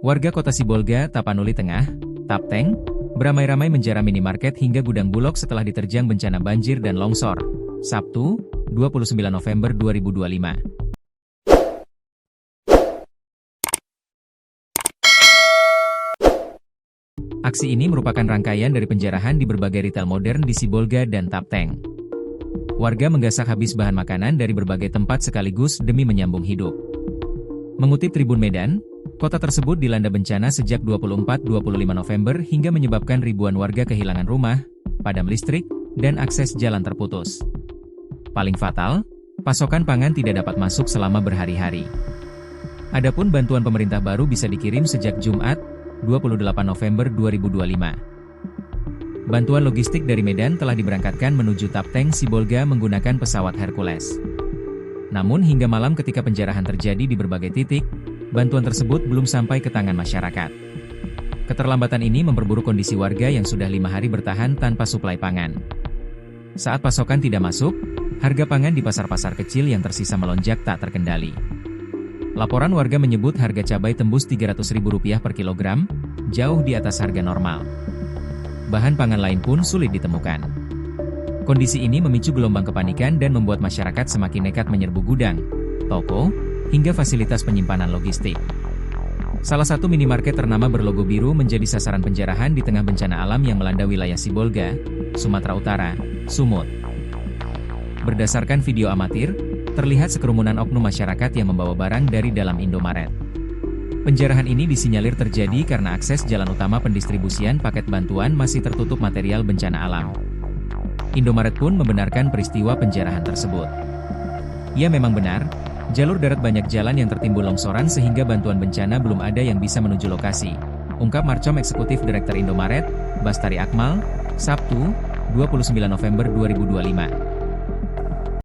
Warga kota Sibolga, Tapanuli Tengah, Tapteng, beramai-ramai menjara minimarket hingga gudang Bulog setelah diterjang bencana banjir dan longsor. Sabtu, 29 November 2025. Aksi ini merupakan rangkaian dari penjarahan di berbagai retail modern di Sibolga dan Tapteng. Warga menggasak habis bahan makanan dari berbagai tempat sekaligus demi menyambung hidup. Mengutip Tribun Medan, kota tersebut dilanda bencana sejak 24-25 November hingga menyebabkan ribuan warga kehilangan rumah, padam listrik, dan akses jalan terputus. Paling fatal, pasokan pangan tidak dapat masuk selama berhari-hari. Adapun bantuan pemerintah baru bisa dikirim sejak Jumat, 28 November 2025. Bantuan logistik dari Medan telah diberangkatkan menuju Tapteng Sibolga menggunakan pesawat Hercules. Namun hingga malam ketika penjarahan terjadi di berbagai titik, bantuan tersebut belum sampai ke tangan masyarakat. Keterlambatan ini memperburuk kondisi warga yang sudah 5 hari bertahan tanpa suplai pangan. Saat pasokan tidak masuk, harga pangan di pasar-pasar kecil yang tersisa melonjak tak terkendali. Laporan warga menyebut harga cabai tembus Rp300.000 per kilogram, jauh di atas harga normal. Bahan pangan lain pun sulit ditemukan. Kondisi ini memicu gelombang kepanikan dan membuat masyarakat semakin nekat menyerbu gudang, toko, hingga fasilitas penyimpanan logistik. Salah satu minimarket ternama berlogo biru menjadi sasaran penjarahan di tengah bencana alam yang melanda wilayah Sibolga, Sumatera Utara, Sumut. Berdasarkan video amatir, terlihat sekerumunan oknum masyarakat yang membawa barang dari dalam Indomaret. Penjarahan ini disinyalir terjadi karena akses jalan utama pendistribusian paket bantuan masih tertutup material bencana alam. Indomaret pun membenarkan peristiwa penjarahan tersebut. Ya memang benar, jalur darat banyak jalan yang tertimbul longsoran sehingga bantuan bencana belum ada yang bisa menuju lokasi, ungkap Marcom Eksekutif Direktur Indomaret, Bastari Akmal, Sabtu, 29 November 2025.